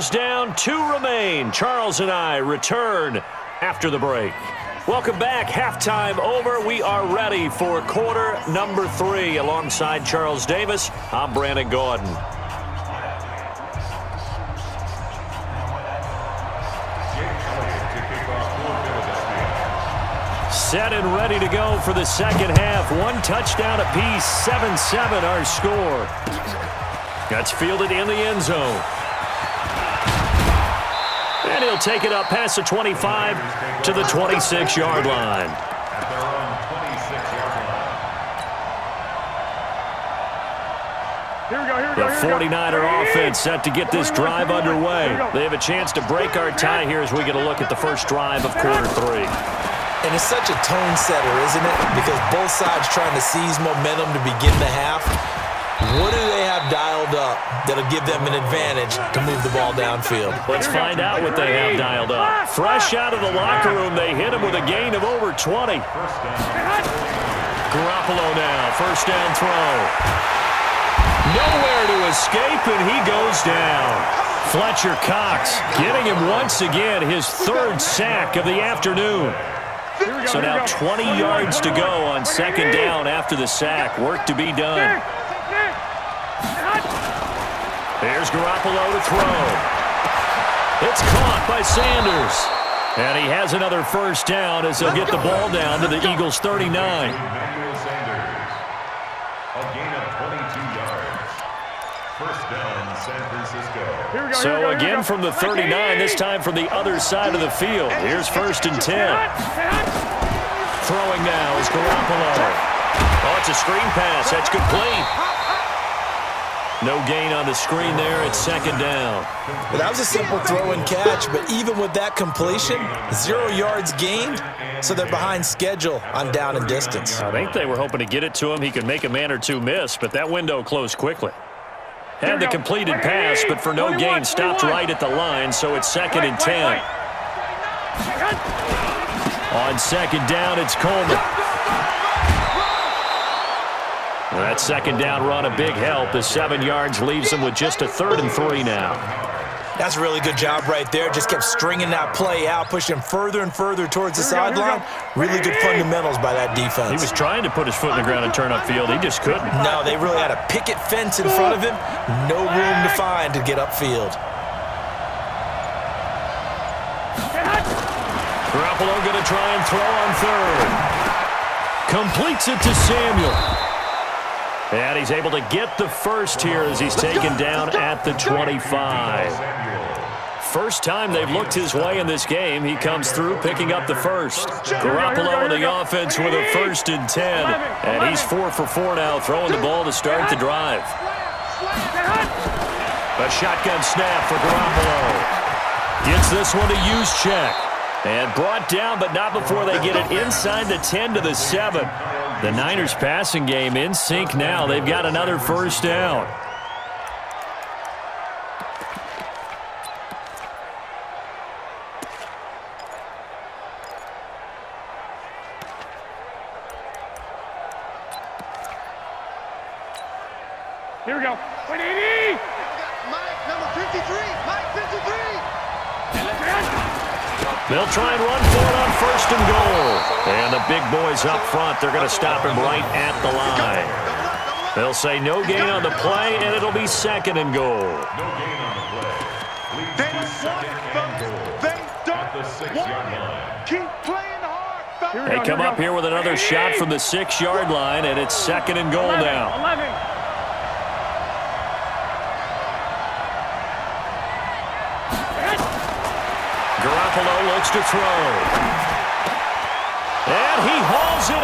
scores down, 2 remain. Charles and I return after the break. Welcome back. Halftime over. We are ready for quarter number 3. Alongside Charles Davis, I'm Brandon Gordon. Set and ready to go for the second half. 1 touchdown apiece, 7-7 our score. That's fielded in the end zone. And he'll take it up past the 25 to the 26-yard line. The 49er offense set to get this drive underway. They have a chance to break our tie here as we get a look at the first drive of quarter 3. And it's such a tone setter, isn't it? Because both sides trying to seize momentum to begin the half. What do they have dialed up that'll give them an advantage to move the ball downfield? Let's find out what they have dialed up. Fresh out of the locker room, they hit him with a gain of over 20. Garoppolo now, first down throw. Nowhere to escape, and he goes down. Fletcher Cox getting him once again his 3rd sack of the afternoon. So now 20 yards to go on second down after the sack. Work to be done. Here's Garoppolo to throw. It's caught by Sanders. And he has another first down as he'll get the ball down to the Eagles' 39. A gain of 22 yards. First down, San Francisco. So again from the 39, this time from the other side of the field. Here's 1st and 10. Throwing now is Garoppolo. Oh, it's a screen pass. That's complete. No gain on the screen there. It's second down. Well, that was a simple throw and catch, but even with that completion, 0 yards gained, so they're behind schedule on down and distance. I think they were hoping to get it to him. He could make a man or two miss, but that window closed quickly. Had the completed pass, but for no gain, stopped right at the line, so it's 2nd and 10. On second down, it's Coleman. That second down run, a big help. The 7 yards leaves him with just a 3rd and 3 now. That's a really good job right there. Just kept stringing that play out, pushing him further and further towards the sideline. Really good fundamentals by that defense. He was trying to put his foot in the ground and turn upfield. He just couldn't. No, they really had a picket fence in front of him. No room to find to get upfield. Garoppolo going to try and throw on 3rd. Completes it to Samuel. And he's able to get the first here as he's taken down at the 25. First time they've looked his way in this game. He comes through picking up the first. Garoppolo in the offense with a 1st and 10. And he's 4 for 4 now, throwing the ball to start the drive. A shotgun snap for Garoppolo. Gets this one to Juszczyk. And brought down, but not before they get it inside the 10 to the 7. The Niners passing game in sync now. They've got another first down. Here we go. 180. Mike, number 53. Mike, 53. They'll try and run for it on 1st and goal. And the big boys up front, they're going to stop him right at the line. They'll say no gain on the play, and it'll be 2nd and goal. No gain on the play. They don't want. Keep playing hard. They come up here with another shot from the 6-yard line, and it's 2nd and goal now. 11. Garoppolo looks to throw. And he hauls it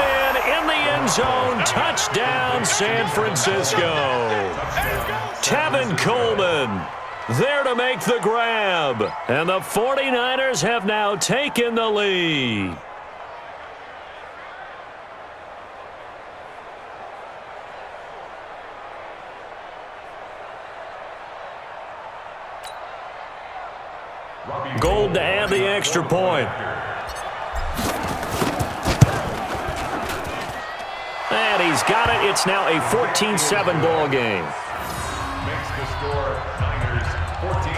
in the end zone. Touchdown, San Francisco. Tevin Coleman there to make the grab. And the 49ers have now taken the lead. Gold to add the extra point. And he's got it. It's now a 14-7 ball game. Makes the score Niners 14,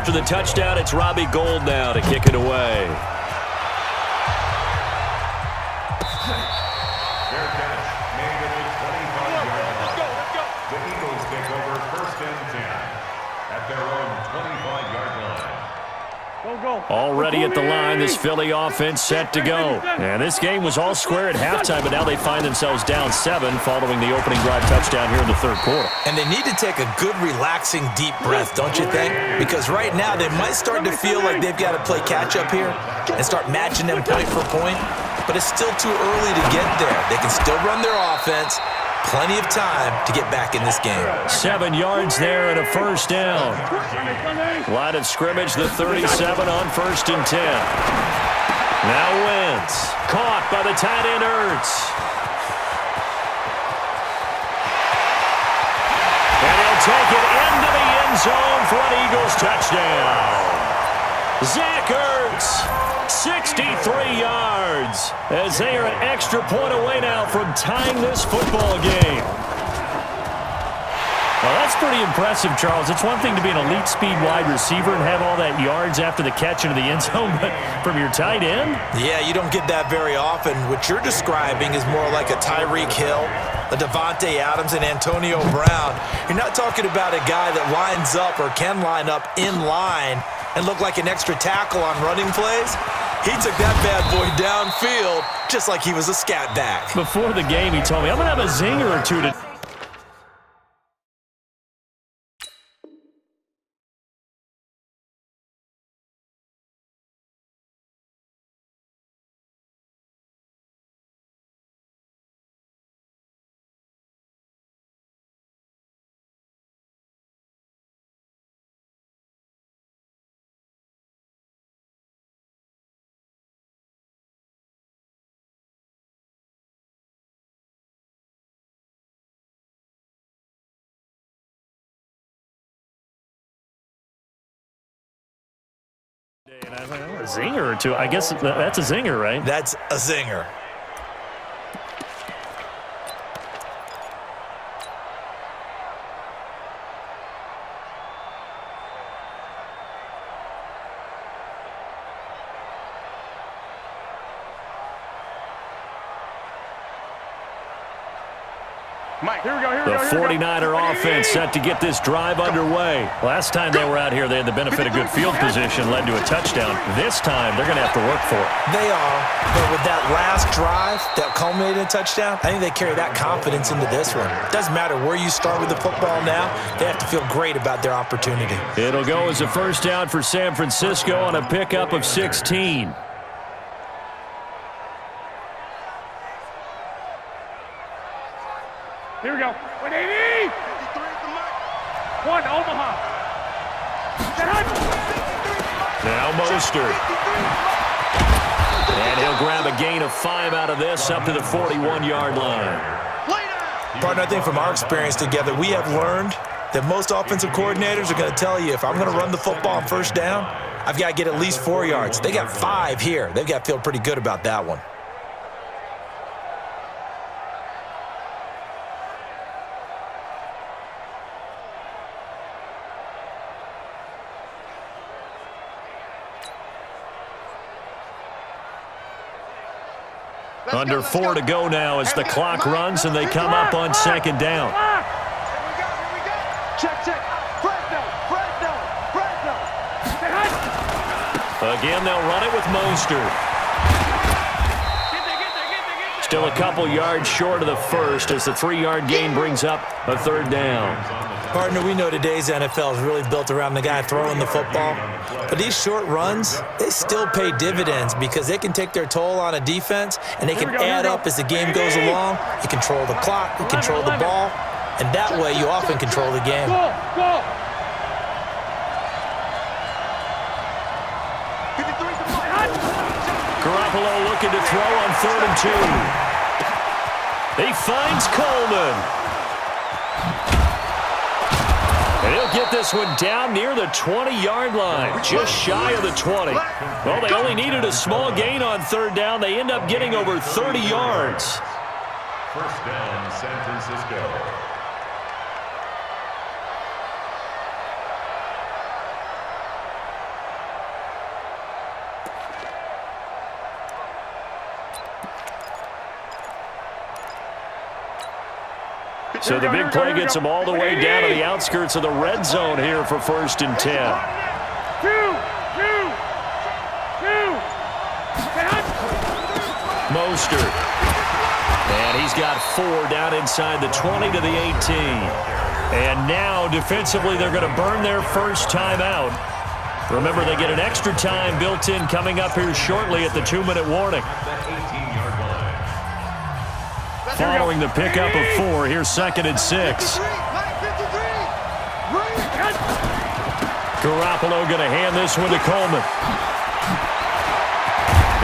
after the touchdown, it's Robbie Gould now to kick it away. Fair catch made at the 25-yard line. The Eagles take over 1st and 10 at their own 25-yard line. Already at the line, this Philly offense set to go. And this game was all square at halftime, but now they find themselves down 7 following the opening drive touchdown here in the third quarter. And they need to take a good, relaxing, deep breath, don't you think? Because right now they might start to feel like they've got to play catch-up here and start matching them point for point. But it's still too early to get there. They can still run their offense. Plenty of time to get back in this game. 7 yards there and a first down. Line of scrimmage, the 37 on 1st and 10. Now Wentz. Caught by the tight end Ertz. And he'll take it into the end zone for an Eagles touchdown. Zach Ertz, 63 yards, as they are an extra point away now from tying this football game. Well, that's pretty impressive, Charles. It's one thing to be an elite speed wide receiver and have all that yards after the catch into the end zone, but from your tight end? Yeah, you don't get that very often. What you're describing is more like a Tyreek Hill, a Devontae Adams, and Antonio Brown. You're not talking about a guy that lines up or can line up in line and look like an extra tackle on running plays. He took that bad boy downfield just like he was a scat back. Before the game, he told me, I'm going to have a zinger or two to... And I was like, oh, a zinger or two. I guess that's a zinger, right? That's a zinger. Mike, here we go, The 49er offense set to get this drive underway. Last time they were out here, they had the benefit of good field position, led to a touchdown. This time, they're going to have to work for it. They are, but with that last drive that culminated in a touchdown, I think they carry that confidence into this one. It doesn't matter where you start with the football now. They have to feel great about their opportunity. It'll go as a first down for San Francisco on a pickup of 16. Here we go. 180. One, Omaha. Now Mostert. And he'll grab a gain of 5 out of this up to the 41-yard line. Partner, I think from our experience together, we have learned that most offensive coordinators are going to tell you, if I'm going to run the football on first down, I've got to get at least 4 yards. They got 5 here. They've got to feel pretty good about that one. Under 4 to go now as the clock runs and they come up on second down. Check. Fresno. Again, they'll run it with Mostert. Still a couple yards short of the first as the 3-yard gain brings up a third down. Partner, we know today's NFL is really built around the guy throwing the football. But these short runs, they still pay dividends because they can take their toll on a defense and they can add up as the game goes along. You control the clock, you control the ball, and that way you often control the game. Garoppolo looking to throw on 3rd and 2. He finds Coleman. And he'll get this one down near the 20-yard line, just shy of the 20. Well, they only needed a small gain on 3rd down. They end up getting over 30 yards. First down, San Francisco. So the big play gets them all the way down to the outskirts of the red zone here for 1st and 10. Mostert. And he's got 4 down inside the 20 to the 18. And now defensively they're going to burn their first timeout. Remember, they get an extra time built in coming up here shortly at the 2-minute warning. Following the pickup of 4, here's 2nd and 6. Garoppolo going to hand this one to Coleman.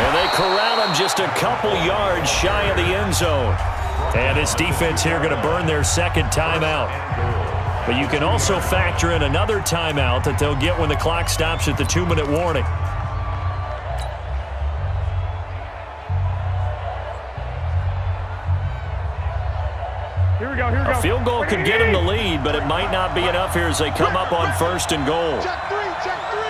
And they corral him just a couple yards shy of the end zone. And his defense here going to burn their second timeout. But you can also factor in another timeout that they'll get when the clock stops at the 2-minute warning. Here we go, here we go. A field goal could get them the lead, but it might not be enough here as they come up on 1st and goal. Check 3, check 3.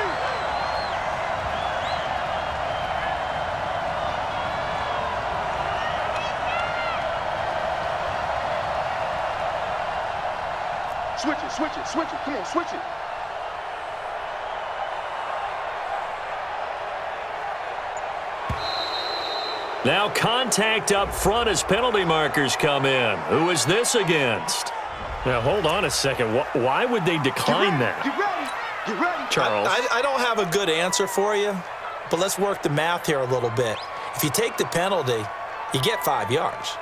Switch it, switch it, switch it. Come on, switch it. Now contact up front as penalty markers come in. Who is this against? Now, hold on a second. Why would they decline that? Get ready, get ready. Charles? I don't have a good answer for you, but let's work the math here a little bit. If you take the penalty, you get 5 yards.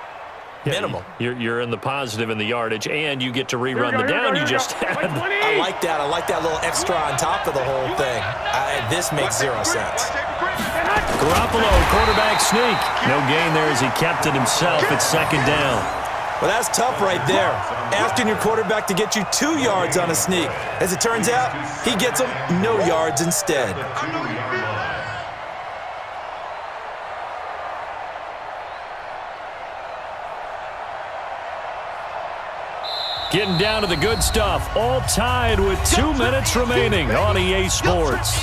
Minimum. You're in the positive in the yardage, and you get to rerun the down you just had. I like that. I like that little extra on top of the whole thing. This makes 0 sense. Garoppolo, quarterback sneak. No gain there as he kept it himself. It's 2nd down. Well, that's tough right there. Asking your quarterback to get you 2 yards on a sneak. As it turns out, he gets them no yards instead. Getting down to the good stuff. All tied with 2 minutes remaining on EA Sports.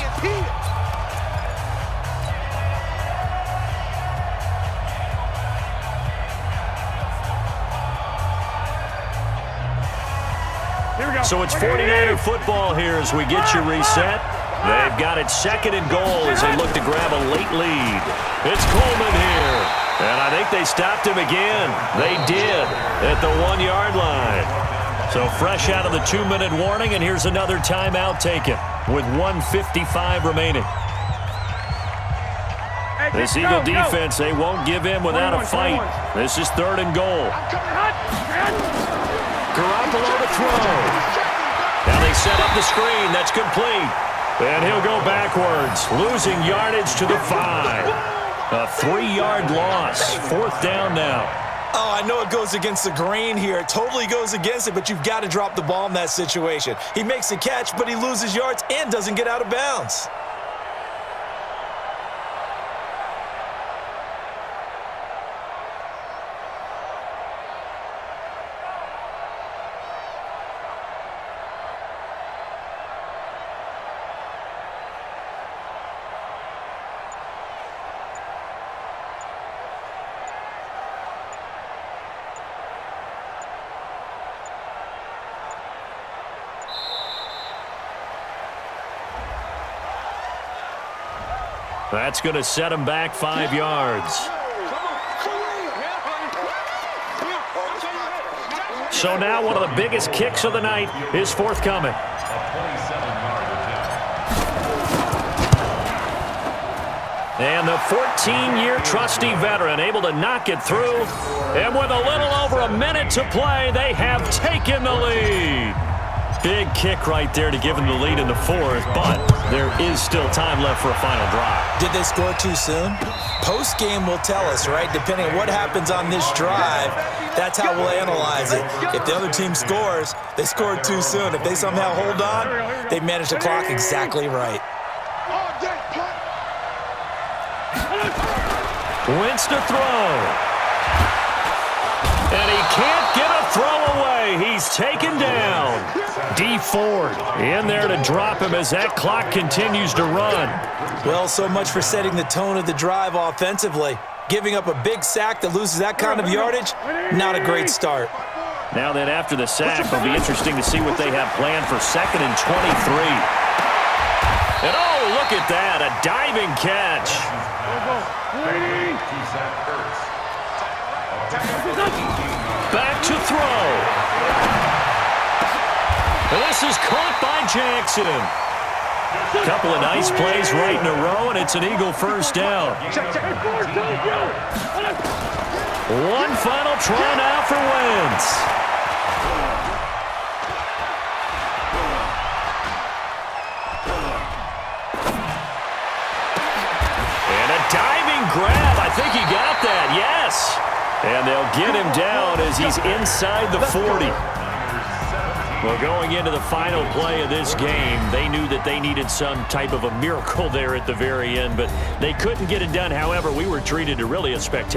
So it's 49er football here as we get you reset. They've got it 2nd and goal as they look to grab a late lead. It's Coleman here. And I think they stopped him again. They did at the 1-yard line. So fresh out of the 2-minute warning, and here's another timeout taken with 1:55 remaining. This Eagle defense, they won't give in without a fight. This is 3rd and goal. Garoppolo to throw. Now they set up the screen. That's complete. And he'll go backwards, losing yardage to the 5. A 3-yard loss. 4th down now. Oh, I know it goes against the grain here. It totally goes against it, but you've got to drop the ball in that situation. He makes a catch, but he loses yards and doesn't get out of bounds. That's going to set him back 5 yards. So now one of the biggest kicks of the night is forthcoming. And the 14-year trusty veteran able to knock it through. And with a little over a minute to play, they have taken the lead. Big kick right there to give them the lead in the 4th, but there is still time left for a final drive. Did they score too soon? Post-game will tell us, right? Depending on what happens on this drive, that's how we'll analyze it. If the other team scores, they scored too soon. If they somehow hold on, they manage the clock exactly right. Wentz to throw. And he can't get a throw away. He's taken down. D Ford in there to drop him as that clock continues to run. Well, so much for setting the tone of the drive offensively. Giving up a big sack that loses that kind of yardage, not a great start. Now then, after the sack, it'll be interesting to see what they have planned for 2nd and 23. And oh, look at that, a diving catch. Back to throw. And this is caught by Jackson. Couple of nice plays right in a row, and it's an Eagle first down. One final try now for Wentz. And a diving grab. I think he got that, yes. And they'll get him down as he's inside the 40. Well, going into the final play of this game, they knew that they needed some type of a miracle there at the very end, but they couldn't get it done. However, we were treated to really a spectacular